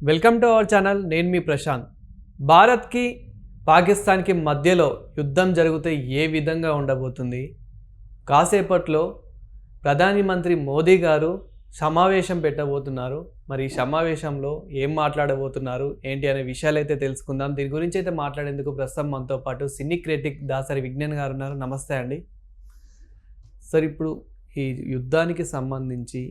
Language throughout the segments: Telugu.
Welcome to our channel. నేను మీ ప్రశాంత్. భారత్కి పాకిస్తాన్కి మధ్యలో యుద్ధం జరిగితే ఏ విధంగా ఉండబోతుంది? కాసేపట్లో ప్రధానమంత్రి మోదీ గారు సమావేశం పెట్టబోతున్నారు. మరి ఈ సమావేశంలో ఏం మాట్లాడబోతున్నారు ఏంటి అనే విషయాలు అయితే తెలుసుకుందాం. దీని గురించి అయితే మాట్లాడేందుకు ప్రస్తుతం మనతో పాటు సినీ క్రిటిక్ దాసరి విజ్ఞాన్ గారు ఉన్నారు. నమస్తే అండి సార్. ఇప్పుడు ఈ యుద్ధానికి సంబంధించి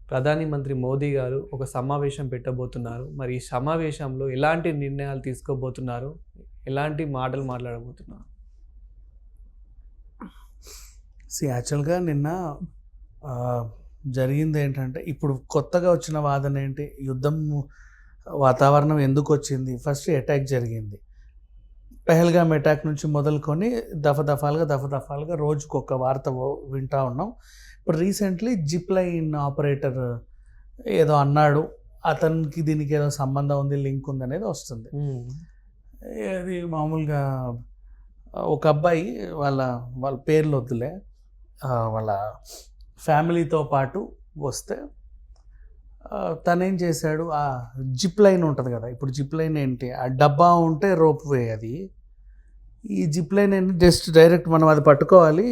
ప్రధానమంత్రి మోదీ గారు ఒక సమావేశం పెట్టబోతున్నారు. మరి ఈ సమావేశంలో ఎలాంటి నిర్ణయాలు తీసుకోబోతున్నారు, ఎలాంటి మాటలు మాట్లాడబోతున్నారు? యాక్చువల్గా నిన్న జరిగింది ఏంటంటే, ఇప్పుడు కొత్తగా వచ్చిన వాదన ఏంటి, యుద్ధం వాతావరణం ఎందుకు వచ్చింది? ఫస్ట్ అటాక్ జరిగింది. పెహల్గామ్ అటాక్ నుంచి మొదలుకొని దఫదఫాలుగా రోజుకొక వార్త వింటూ ఉన్నాం. ఇప్పుడు రీసెంట్లీ జిప్ లైన్ ఆపరేటర్ ఏదో అన్నాడు, అతనికి దీనికి ఏదో సంబంధం ఉంది, లింక్ ఉంది అనేది వస్తుంది. అది మామూలుగా ఒక అబ్బాయి వాళ్ళ పేర్లు వద్దులే, వాళ్ళ ఫ్యామిలీతో పాటు వస్తే తనేం చేశాడు, ఆ జిప్ లైన్ ఉంటుంది కదా, ఇప్పుడు జిప్ లైన్ ఏంటి, ఆ డబ్బా ఉంటే రోప్ వే, అది ఈ జిప్ లైన్ ఏంటి, జస్ట్ డైరెక్ట్ మనం అది పట్టుకోవాలి,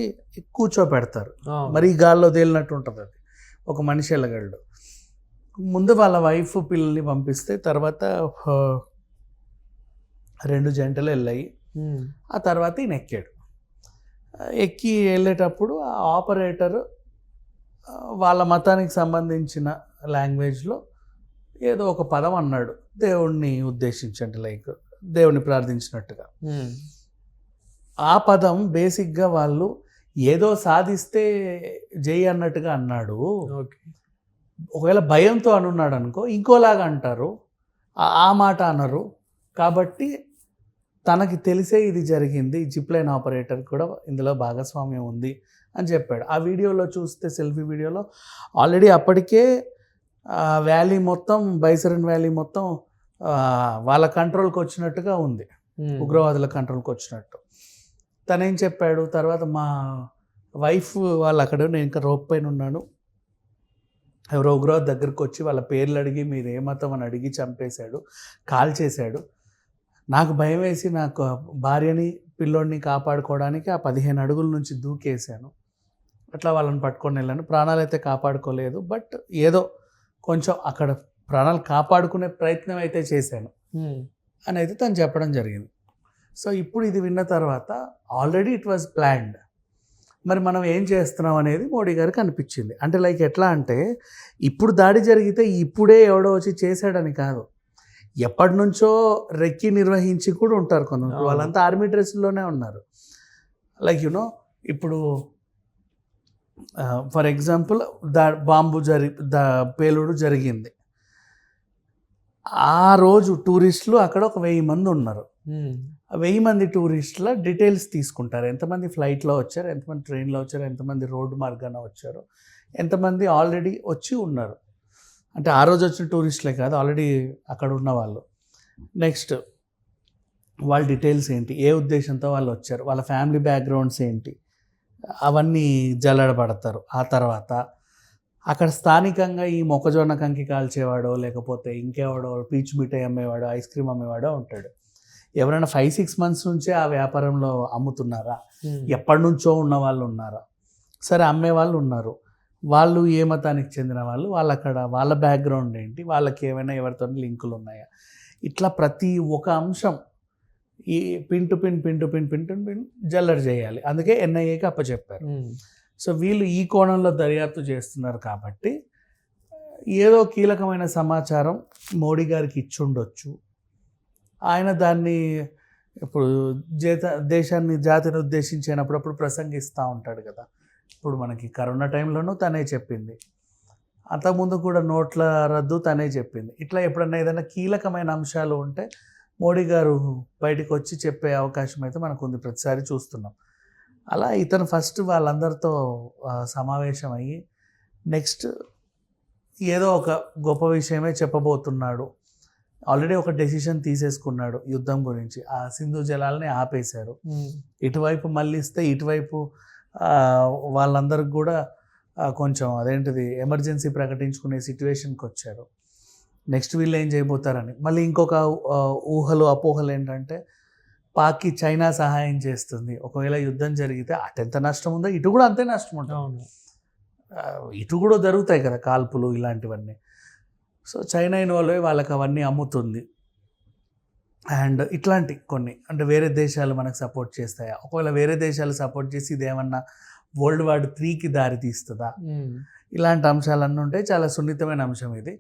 కూర్చోపెడతారు, మరి గాల్లో తేలినట్టు ఉంటుంది. అది ఒక మనిషి వెళ్ళగలడు. ముందు వాళ్ళ వైఫ్ పిల్లల్ని పంపిస్తే తర్వాత 2 జంటలు వెళ్ళాయి. ఆ తర్వాత ఈయన ఎక్కాడు. ఎక్కి వెళ్ళేటప్పుడు ఆ ఆపరేటర్ వాళ్ళ మతానికి సంబంధించిన లాంగ్వేజ్లో ఏదో ఒక పదం అన్నాడు, దేవుణ్ణి ఉద్దేశించండి, లైక్ దేవుణ్ణి ప్రార్థించినట్టుగా. ఆ పదం బేసిక్గా వాళ్ళు ఏదో సాధిస్తే జై అన్నట్టుగా అన్నాడు. ఒకవేళ భయంతో అనున్నాడు అనుకో, ఇంకోలాగా అంటారు, ఆ మాట అనరు. కాబట్టి తనకి తెలిసే ఇది జరిగింది, జిప్ లైన్ ఆపరేటర్ కూడా ఇందులో భాగస్వామ్యం ఉంది అని చెప్పాడు. ఆ వీడియోలో చూస్తే, సెల్ఫీ వీడియోలో ఆల్రెడీ అప్పటికే వ్యాలీ మొత్తం, బైసరన్ వ్యాలీ మొత్తం వాళ్ళ కంట్రోల్కి వచ్చినట్టుగా ఉంది, ఉగ్రవాదుల కంట్రోల్కి వచ్చినట్టు. తనేం చెప్పాడు, తర్వాత మా వైఫ్ వాళ్ళు అక్కడ, నేను ఇంకా రోప్ పైన ఉన్నాను, ఎవరో ఉగ్రవాది దగ్గరికి వచ్చి వాళ్ళ పేర్లు అడిగి మీరు ఏ మతం అని అడిగి చంపేశాడు, కాల్ చేశాడు. నాకు భయం వేసి నాకు భార్యని పిల్లోడిని కాపాడుకోవడానికి ఆ 15 అడుగుల నుంచి దూకేశాను. అట్లా వాళ్ళని పట్టుకొని వెళ్ళాను. ప్రాణాలు అయితే కాపాడుకోలేదు, బట్ ఏదో కొంచెం అక్కడ ప్రాణాలు కాపాడుకునే ప్రయత్నం అయితే చేశాను అని అయితే తను చెప్పడం జరిగింది. సో ఇప్పుడు ఇది విన్న తర్వాత ఆల్రెడీ ఇట్ వాజ్ ప్లాన్డ్. మరి మనం ఏం చేస్తున్నాం అనేది మోడీ గారికి అనిపించింది. అంటే లైక్ ఎట్లా అంటే, ఇప్పుడు దాడి జరిగితే ఇప్పుడే ఎవడో వచ్చి చేశాడని కాదు, ఎప్పటి నుంచో రెక్కి నిర్వహించి కూడా ఉంటారు కొంతమంది. వాళ్ళంతా ఆర్మీ డ్రెస్లోనే ఉన్నారు. లైక్ యునో, ఇప్పుడు ఫర్ ఎగ్జాంపుల్ బాంబు పేలుడు జరిగింది. ఆ రోజు టూరిస్టులు అక్కడ ఒక 1000 మంది ఉన్నారు. 1000 మంది టూరిస్టుల డీటెయిల్స్ తీసుకుంటారు. ఎంతమంది ఫ్లైట్లో వచ్చారు, ఎంతమంది ట్రైన్లో వచ్చారు, ఎంతమంది రోడ్డు మార్గాన వచ్చారు, ఎంతమంది ఆల్రెడీ వచ్చి ఉన్నారు. అంటే ఆ రోజు వచ్చిన టూరిస్టులే కాదు, ఆల్రెడీ అక్కడ ఉన్న వాళ్ళు. నెక్స్ట్ వాళ్ళ డీటెయిల్స్ ఏంటి, ఏ ఉద్దేశంతో వాళ్ళు వచ్చారు, వాళ్ళ ఫ్యామిలీ బ్యాక్గ్రౌండ్స్ ఏంటి, అవన్నీ జల్లడబడతారు. ఆ తర్వాత అక్కడ స్థానికంగా ఈ మొక్కజొన్న కంకి కాల్చేవాడో, లేకపోతే ఇంకెవడో పీచు మిఠాయి అమ్మేవాడో, ఐస్ క్రీమ్ అమ్మేవాడో ఉంటాడు. ఎవరైనా 5-6 మంత్స్ నుంచే ఆ వ్యాపారంలో అమ్ముతున్నారా, ఎప్పటి నుంచో ఉన్న వాళ్ళు ఉన్నారా? సరే, అమ్మేవాళ్ళు ఉన్నారు, వాళ్ళు ఏ మతానికి చెందిన వాళ్ళు, అక్కడ వాళ్ళ బ్యాక్గ్రౌండ్ ఏంటి, వాళ్ళకి ఏమైనా ఎవరితో లింకులు ఉన్నాయా? ఇట్లా ప్రతి ఒక్క అంశం ఈ పిన్ టు పిన్ జల్లెడ చేయాలి. అందుకే ఎన్ఐఏకి అప్పచెప్పారు. సో వీళ్ళు ఈ కోణంలో దర్యాప్తు చేస్తున్నారు. కాబట్టి ఏదో కీలకమైన సమాచారం మోడీ గారికి ఇచ్చుండొచ్చు. ఆయన దాన్ని ఇప్పుడు జాతిని ఉద్దేశించినప్పుడు ప్రసంగిస్తూ ఉంటాడు కదా. ఇప్పుడు మనకి కరోనా టైంలోనూ తనే చెప్పింది, అంతకుముందు కూడా నోట్ల రద్దు తనే చెప్పింది. ఇట్లా ఎప్పుడన్నా ఏదైనా కీలకమైన అంశాలు ఉంటే మోడీ గారు బయటకు వచ్చి చెప్పే అవకాశం అయితే మనకు ఉంది, ప్రతిసారి చూస్తున్నాం. అలా ఇతను ఫస్ట్ వాళ్ళందరితో సమావేశం అయ్యి నెక్స్ట్ ఏదో ఒక గొప్ప విషయమే చెప్పబోతున్నాడు. ఆల్రెడీ ఒక డెసిషన్ తీసేసుకున్నాడు యుద్ధం గురించి. ఆ సింధు జలాలని ఆపేశారు. ఇటువైపు మళ్ళిస్తే ఇటువైపు వాళ్ళందరికి కూడా కొంచెం అదేంటిది ఎమర్జెన్సీ ప్రకటించుకునే సిచ్యువేషన్కి వచ్చారు. నెక్స్ట్ వీళ్ళు ఏం చేయబోతారని. మళ్ళీ ఇంకొక ఊహలు అపోహలు ఏంటంటే పాక్కి చైనా సహాయం చేస్తుంది, ఒకవేళ యుద్ధం జరిగితే అటు ఎంత నష్టం ఉందో ఇటు కూడా అంతే నష్టం ఉంటుంది. అవును. ఇటు కూడా జరుగుతాయి కదా కాల్పులు ఇలాంటివన్నీ. సో చైనా ఇన్వాల్వ్ అయ్యి వాళ్ళకి అవన్నీ అమ్ముతుంది. అండ్ ఇట్లాంటి కొన్ని అంటే వేరే దేశాలు మనకు సపోర్ట్ చేస్తాయా, ఒకవేళ వేరే దేశాలు సపోర్ట్ చేసి ఇదేమన్నా వరల్డ్ వార్ 3కి దారి తీస్తుందా, ఇలాంటి అంశాలన్నీ ఉంటాయి. చాలా సున్నితమైన అంశం ఇది.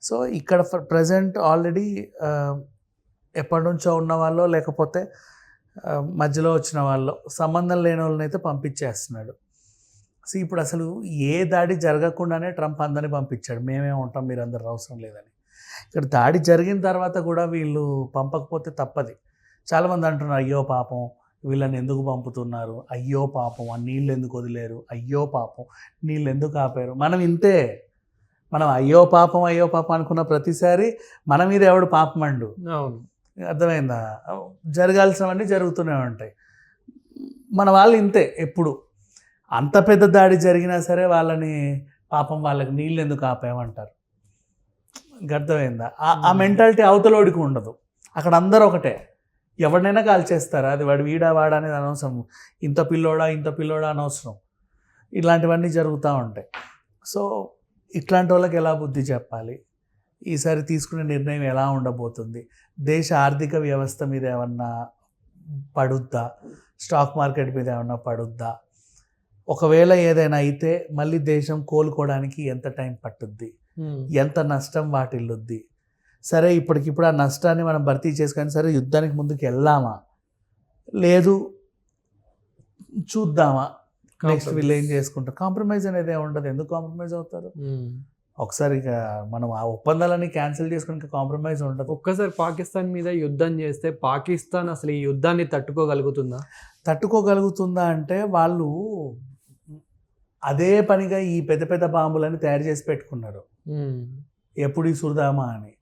సో ఇక్కడ ప్రజెంట్ ఆల్రెడీ ఎప్పటి నుంచో ఉన్న వాళ్ళు లేకపోతే మధ్యలో వచ్చిన వాళ్ళు సంబంధం లేని వాళ్ళని అయితే పంపించేస్తున్నాడు. సో ఇప్పుడు అసలు ఏ దాడి జరగకుండానే ట్రంప్ అందరినీ పంపించాడు, మేమే ఉంటాం మీరు అందరు అవసరం లేదని. ఇక్కడ దాడి జరిగిన తర్వాత కూడా వీళ్ళు పంపకపోతే తప్పది. చాలామంది అంటున్నారు అయ్యో పాపం వీళ్ళని ఎందుకు పంపుతున్నారు, అయ్యో పాపం ఆ నీళ్ళు ఎందుకు వదిలేరు, అయ్యో పాపం నీళ్ళు ఎందుకు ఆపారు. మనం ఇంతే, మనం అయ్యో పాపం అనుకున్న ప్రతిసారి మన మీద ఎవడు పాపమండు. అవును, అర్థమైందా? జరగాల్సినవన్నీ జరుగుతూనే ఉంటాయి. మన వాళ్ళు ఇంతే, ఎప్పుడు అంత పెద్ద దాడి జరిగినా సరే వాళ్ళని పాపం వాళ్ళకి నీళ్ళు ఎందుకు ఆపామంటారు. అర్థమైందా? ఆ మెంటాలిటీ అవతలోడికి ఉండదు. అక్కడ అందరూ ఒకటే, ఎవరినైనా కాల్చేస్తారు. అది వాడు వీడా వాడా అనేది అనవసరం, ఇంత పిల్లోడా అనవసరం. ఇలాంటివన్నీ జరుగుతూ ఉంటాయి. సో ఇట్లాంటి వాళ్ళకి ఎలా బుద్ధి చెప్పాలి, ఈసారి తీసుకునే నిర్ణయం ఎలా ఉండబోతుంది, దేశ ఆర్థిక వ్యవస్థ మీద ఏమన్నా పడుద్దా, స్టాక్ మార్కెట్ మీద ఏమన్నా పడుద్దా, ఒకవేళ ఏదైనా అయితే మళ్ళీ దేశం కోలుకోవడానికి ఎంత టైం పట్టుద్ది, ఎంత నష్టం వాటిల్లుద్ది. సరే ఇప్పటికిప్పుడు ఆ నష్టాన్ని మనం భర్తీ చేసుకొని సరే యుద్ధానికి ముందుకు వెళ్దామా, లేదు చూద్దామా, నెక్స్ట్ వీళ్ళు ఏం చేసుకుంటారు. కాంప్రమైజ్ అనేది ఉండదు. ఎందుకు కాంప్రమైజ్ అవుతారు? ఒకసారి ఇక మనం ఆ ఒప్పందాలని క్యాన్సిల్ చేసుకుని కాంప్రమైజ్ ఉండదు. ఒక్కసారి పాకిస్తాన్ మీద యుద్ధం చేస్తే పాకిస్తాన్ అసలు ఈ యుద్ధాన్ని తట్టుకోగలుగుతుందా అంటే వాళ్ళు అదే పనిగా ఈ పెద్ద పెద్ద బాంబులని తయారు చేసి పెట్టుకున్నారు, ఎప్పుడు ఇసురుదామా అని.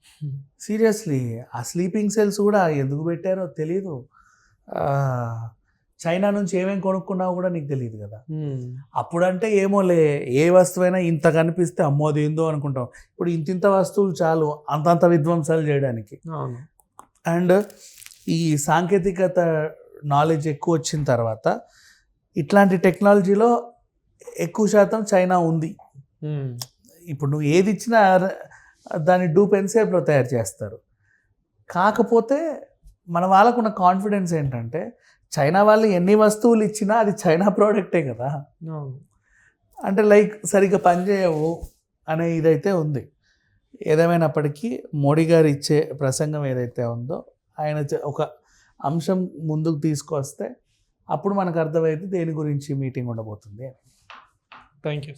సీరియస్లీ ఆ స్లీపింగ్ సెల్స్ కూడా ఎందుకు పెట్టారో తెలీదు. చైనా నుంచి ఏమేమి కొనుక్కున్నావు కూడా నీకు తెలియదు కదా. అప్పుడంటే ఏమోలే, ఏ వస్తువైనా ఇంత కనిపిస్తే అమ్మో అది ఏందో అనుకుంటాం. ఇప్పుడు ఇంతింత వస్తువులు చాలు అంతంత విధ్వంసాలు చేయడానికి. అండ్ ఈ సాంకేతికత నాలెడ్జ్ ఎక్కువ వచ్చిన తర్వాత ఇట్లాంటి టెక్నాలజీలో ఎక్కువ శాతం చైనా ఉంది. ఇప్పుడు నువ్వు ఏది ఇచ్చినా దాన్ని డూప్ ఎంతసేపులో తయారు చేస్తారు. కాకపోతే మన వాళ్ళకున్న కాన్ఫిడెన్స్ ఏంటంటే చైనా వాళ్ళు ఎన్ని వస్తువులు ఇచ్చినా అది చైనా ప్రోడక్టే కదా, అంటే లైక్ సరిగ్గా పనిచేయవు అనే ఇదైతే ఉంది. ఏదేమైనప్పటికీ మోడీ గారు ఇచ్చే ప్రసంగం ఏదైతే ఉందో ఆయన ఒక అంశం ముందుకు తీసుకొస్తే అప్పుడు మనకు అర్థమైతే దేని గురించి మీటింగ్ ఉండబోతుంది. Thank you.